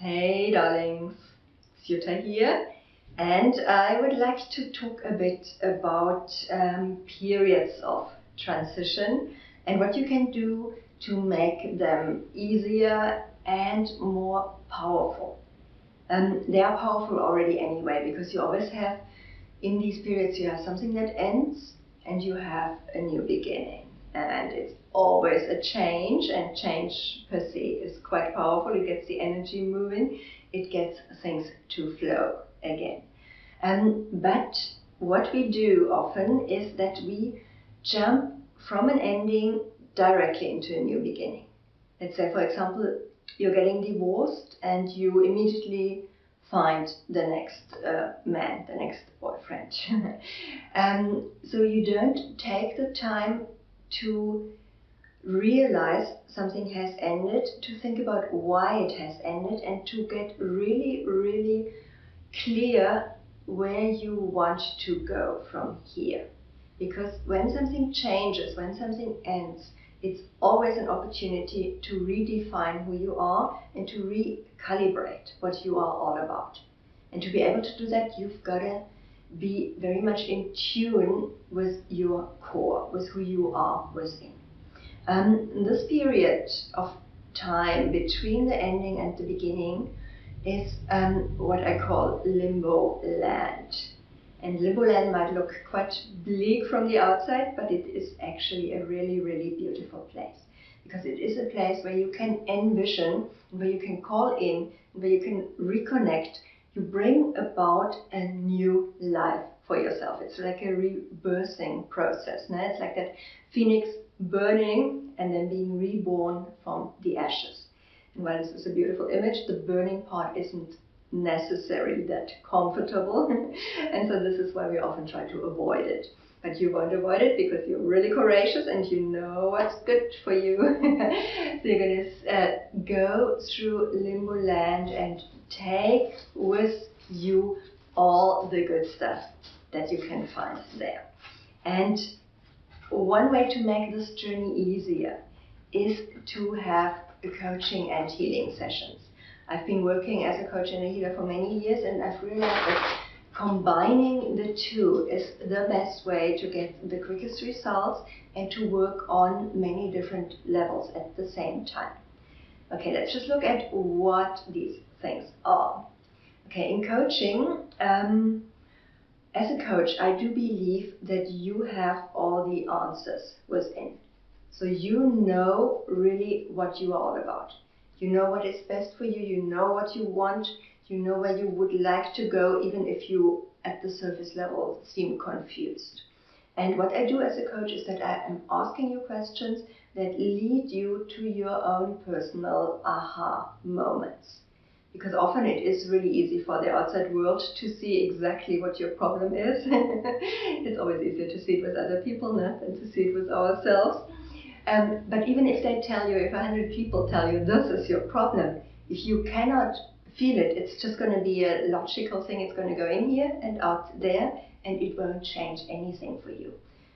Hey darlings, it's Jutta here, and I would like to talk a bit about periods of transition and what you can do to make them easier and more powerful. They are powerful already anyway, because you always have, in these periods, you have something that ends and you have a new beginning. And it's always a change, and change per se is quite powerful. It gets the energy moving, it gets things to flow again. But what we do often is that we jump from an ending directly into a new beginning. Let's say, for example, you're getting divorced and you immediately find the next man, the next boyfriend. So you don't take the time to realize something has ended, to think about why it has ended, and to get really, really clear where you want to go from here. Because when something changes, when something ends, it's always an opportunity to redefine who you are and to recalibrate what you are all about. And to be able to do that, you've got to be very much in tune with your core, with who you are within. This period of time between the ending and the beginning is what I call Limbo land. And Limbo land might look quite bleak from the outside, but it is actually a really, really beautiful place. Because it is a place where you can envision, where you can call in, where you can reconnect. You bring about a new life for yourself. It's like a rebirthing process. No? It's like that phoenix burning and then being reborn from the ashes. And while this is a beautiful image, the burning part isn't necessarily that comfortable. And so this is why we often try to avoid it. But you won't avoid it because you're really courageous and you know what's good for you. So you're going to go through Limbo land and take with you all the good stuff that you can find there. And one way to make this journey easier is to have coaching and healing sessions. I've been working as a coach and a healer for many years, and I've realized that combining the two is the best way to get the quickest results and to work on many different levels at the same time. Okay, let's just look at what these things are. Okay, in coaching, as a coach, I do believe that you have all the answers within. So you know really what you are all about. You know what is best for you, you know what you want, you know where you would like to go, even if you at the surface level seem confused. And what I do as a coach is that I am asking you questions that lead you to your own personal aha moments. Because often it is really easy for the outside world to see exactly what your problem is. It's always easier to see it with other people than to see it with ourselves. But even if they tell you, if 100 people tell you this is your problem, if you cannot feel it, it's just going to be a logical thing. It's going to go in here and out there, and it won't change anything for you.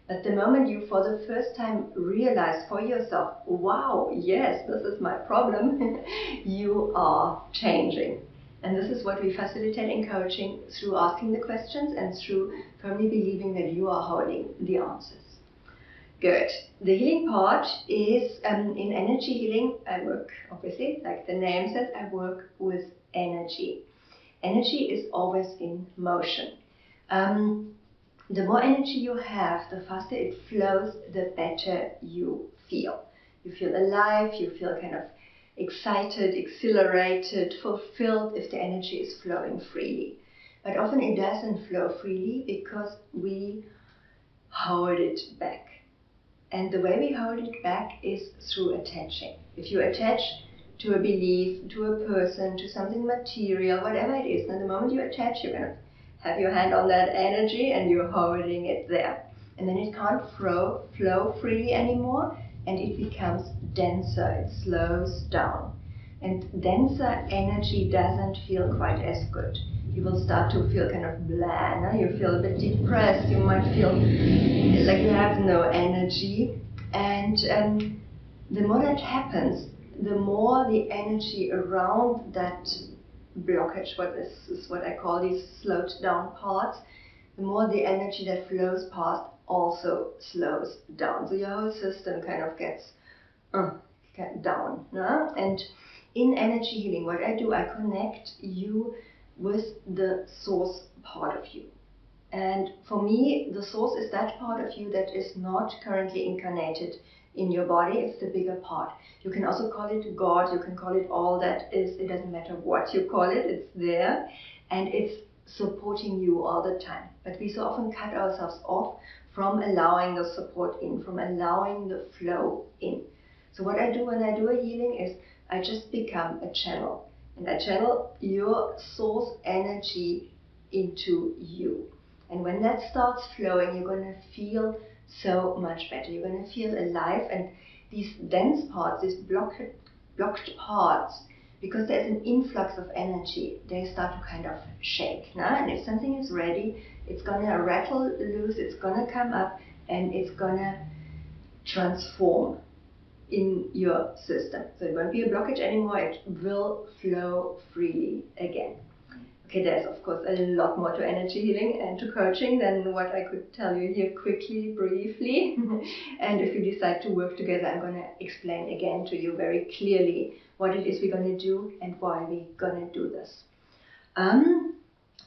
But the moment you for the first time realize for yourself, wow, yes, this is my problem, you are changing. And this is what we facilitate in coaching through asking the questions and through firmly believing that you are holding the answers. Good. The healing part is, in energy healing, I work, obviously, like the name says, I work with energy. Energy is always in motion. The more energy you have, the faster it flows, the better you feel. You feel alive, you feel kind of excited, exhilarated, fulfilled if the energy is flowing freely. But often it doesn't flow freely because we hold it back. And the way we hold it back is through attaching. If you attach to a belief, to a person, to something material, whatever it is, then the moment you attach, you're going to have your hand on that energy and you're holding it there. And then it can't flow freely anymore, and it becomes denser, it slows down. And denser energy doesn't feel quite as good. You will start to feel kind of blah, you feel a bit depressed, you might feel like you have no energy. And the more that happens, the more the energy around that blockage, what is what I call these slowed down parts, the more the energy that flows past also slows down. So your whole system kind of gets down. No? And in energy healing, what I do, I connect you with the source part of you. And for me, the source is that part of you that is not currently incarnated in your body. It's the bigger part. You can also call it God, you can call it all that is, it doesn't matter what you call it, it's there. And it's supporting you all the time. But we so often cut ourselves off from allowing the support in, from allowing the flow in. So what I do when I do a healing is I just become a channel. And I channel your source energy into you. And when that starts flowing, you're going to feel so much better. You're going to feel alive. And these dense parts, these blocked parts, because there's an influx of energy, they start to kind of shake. No? And if something is ready, it's going to rattle loose, it's going to come up, and it's going to transform in your system. So it won't be a blockage anymore, it will flow freely again. Okay, there's of course a lot more to energy healing and to coaching than what I could tell you here quickly, briefly. And if you decide to work together, I'm going to explain again to you very clearly what it is we're going to do and why we're going to do this.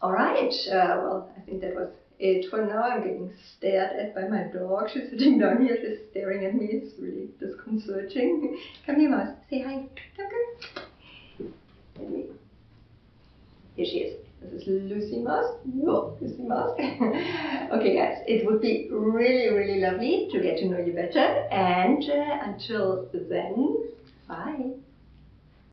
Alright, well, I think that was it for now. I'm getting stared at by my dog. She's sitting down here, she's staring at me. It's really disconcerting. Come here, Mouse. Say hi. Come. Here she is. This is Lucy Mouse. Whoa, Lucy Mouse. Okay, guys, it would be really, really lovely to get to know you better. And until then, bye.